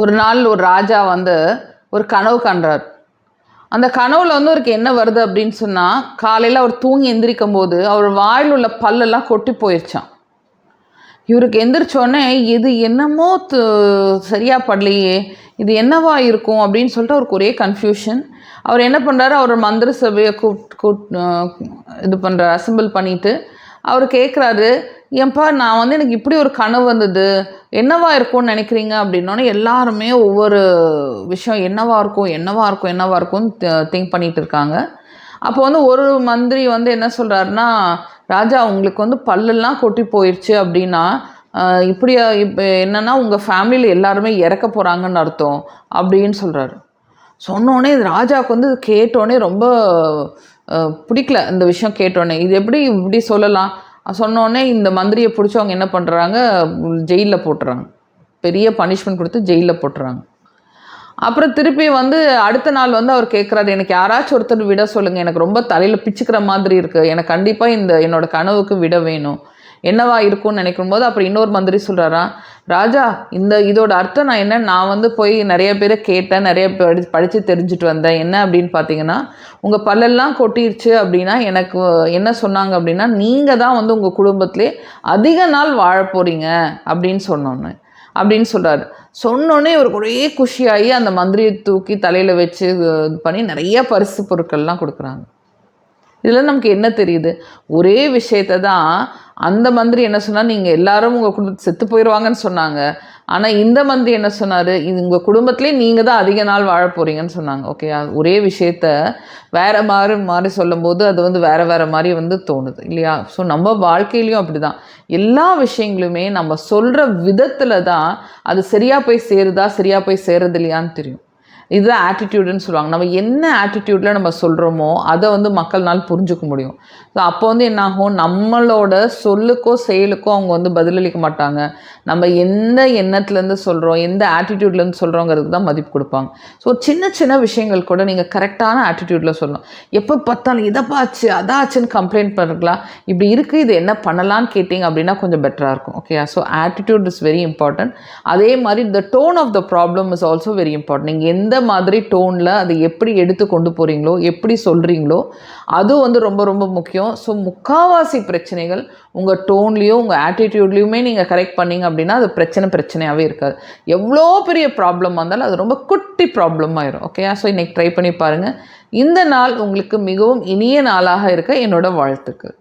ஒரு நாள் ஒரு ராஜா வந்து ஒரு கனவு காண்றார். அந்த கனவுல வந்து அவருக்கு என்ன வருது அப்படின்னு சொன்னால், காலையில் அவர் தூங்கி எந்திரிக்கும் போது அவர் வாயில் உள்ள பல்லெல்லாம் கொட்டி போயிடுச்சான். இவருக்கு எந்திரிச்சோடனே இது என்னமோ சரியாக படலையே, இது என்னவா இருக்கும் அப்படின்னு சொல்லிட்டு அவருக்கு ஒரே கன்ஃபியூஷன். அவர் என்ன பண்ணுறாரு, அவர் மந்திர சபையை இது பண்ணுற அசம்பிள் பண்ணிவிட்டு அவர் கேட்குறாரு, ஏன்பா நான் வந்து எனக்கு இப்படி ஒரு கனவு வந்தது, என்னவா இருக்கும்னு நினைக்கிறீங்க அப்படின்னோடனே எல்லாருமே ஒவ்வொரு விஷயம் என்னவா இருக்கும் என்னவா இருக்கும் என்னவா இருக்கும்னு திங்க் பண்ணிகிட்டு இருக்காங்க. அப்போ வந்து ஒரு மந்திரி வந்து என்ன சொல்கிறாருன்னா, ராஜா உங்களுக்கு வந்து பல்லெல்லாம் கொட்டி போயிடுச்சு அப்படின்னா இப்படியா இப்போ என்னென்னா உங்கள் ஃபேமிலியில் எல்லாருமே இறக்க போகிறாங்கன்னு அர்த்தம் அப்படின்னு சொல்கிறாரு. சொன்னோடனே ராஜாவுக்கு வந்து கேட்டோடனே ரொம்ப பிடிக்கல. இந்த விஷயம் கேட்டோடனே இது எப்படி இப்படி சொல்லலாம் சொன்னோடனே இந்த மந்திரியை பிடிச்சி அவங்க என்ன பண்ணுறாங்க, ஜெயிலில் போட்டுறாங்க. பெரிய பனிஷ்மெண்ட் கொடுத்து ஜெயிலில் போட்டுறாங்க. அப்புறம் திருப்பி வந்து அடுத்த நாள் வந்து அவர் கேட்குறாரு, எனக்கு யாராச்சும் ஒருத்தர் விட சொல்லுங்கள், எனக்கு ரொம்ப தலையில் பிச்சுக்கிற மாதிரி இருக்குது, எனக்கு கண்டிப்பாக என்னோடய கனவுக்கு விட வேணும், என்னவா இருக்கும்னு நினைக்கும் போது அப்புறம் இன்னொரு மந்திரி சொல்கிறாரா, ராஜா இதோட அர்த்தம் நான் வந்து போய் நிறைய பேரை கேட்டேன், நிறைய படித்து தெரிஞ்சுட்டு வந்தேன். என்ன அப்படின்னு பார்த்தீங்கன்னா, உங்கள் பல்லெல்லாம் கொட்டிருச்சு அப்படின்னா எனக்கு என்ன சொன்னாங்க அப்படின்னா, நீங்கள் தான் வந்து உங்கள் குடும்பத்திலே அதிக நாள் வாழ போகிறீங்க அப்படின்னு சொல்கிறாரு. சொன்னோன்னே இவருக்கு ஒரே குஷியாகி அந்த மந்திரியை தூக்கி தலையில் வச்சு இது பண்ணி நிறைய பரிசு பொருட்கள்லாம் கொடுக்குறாங்க. இதில் நமக்கு என்ன தெரியுது, ஒரே விஷயத்தை தான் அந்த மந்திரி என்ன சொன்னால், நீங்கள் எல்லாரும் உங்கள் குடும்பத்தை செத்து போயிடுவாங்கன்னு சொன்னாங்க. ஆனால் இந்த மந்திரி என்ன சொன்னார், இது உங்கள் குடும்பத்திலே நீங்கள் தான் அதிக நாள் வாழ போகிறீங்கன்னு சொன்னாங்க. ஓகே, ஒரே விஷயத்த வேறு மாறி சொல்லும்போது அது வந்து வேறு மாதிரி வந்து தோணுது இல்லையா? ஸோ நம்ம வாழ்க்கையிலையும் அப்படி தான், எல்லா விஷயங்களுமே நம்ம சொல்கிற விதத்தில் தான் அது சரியாக போய் சேருதா சரியாக போய் சேருது இல்லையான்னு தெரியும். இதுதான் ஆட்டிடியூடுன்னு சொல்லுவாங்க. நம்ம என்ன ஆட்டிடியூடில் நம்ம சொல்கிறோமோ அதை வந்து மக்கள்னால் புரிஞ்சுக்க முடியும். ஸோ அப்போ வந்து என்னாகும், நம்மளோட சொல்லுக்கோ செயலுக்கோ அவங்க வந்து பதிலளிக்க மாட்டாங்க. நம்ம எந்த எண்ணத்துலேருந்து சொல்கிறோம், எந்த ஆட்டிடியூட்லேருந்து சொல்கிறோங்கிறதுக்கு தான் மதிப்பு கொடுப்பாங்க. ஸோ சின்ன சின்ன விஷயங்கள் கூட நீங்கள் கரெக்டான ஆட்டிடியூடில் சொல்லணும். எப்போ பார்த்தாலும் இதைப்பாச்சு அதாச்சுன்னு கம்ப்ளைண்ட் பண்ணுறீங்களா, இப்படி இருக்குது இது என்ன பண்ணலான்னு கேட்டிங்க அப்படின்னா கொஞ்சம் பெட்டராக இருக்கும். Okay, so attitude is very important. அதே மாதிரி the tone of the problem is also very important. நீங்கள் எந்த மாதிரி டோனில் அதை எப்படி எடுத்து கொண்டு போகிறீங்களோ, எப்படி சொல்கிறீங்களோ அதுவும் வந்து ரொம்ப ரொம்ப முக்கியம். ஸோ முக்கால்வாசி பிரச்சனைகள் உங்கள் டோன்லேயும் உங்கள் ஆட்டிடியூட்லேயுமே நீங்கள் கரெக்ட் பண்ணிங்க அப்படின்னா அது பிரச்சனையாகவே இருக்காது. எவ்வளோ பெரிய ப்ராப்ளம் வந்தாலும் அது ரொம்ப குட்டி ப்ராப்ளம் ஆயிரும். ஓகே, ஸோ இன்றைக்கி ட்ரை பண்ணி பாருங்கள். இந்த நாள் உங்களுக்கு மிகவும் இனிய நாளாக இருக்க என்னோட வாழ்த்துக்கள்.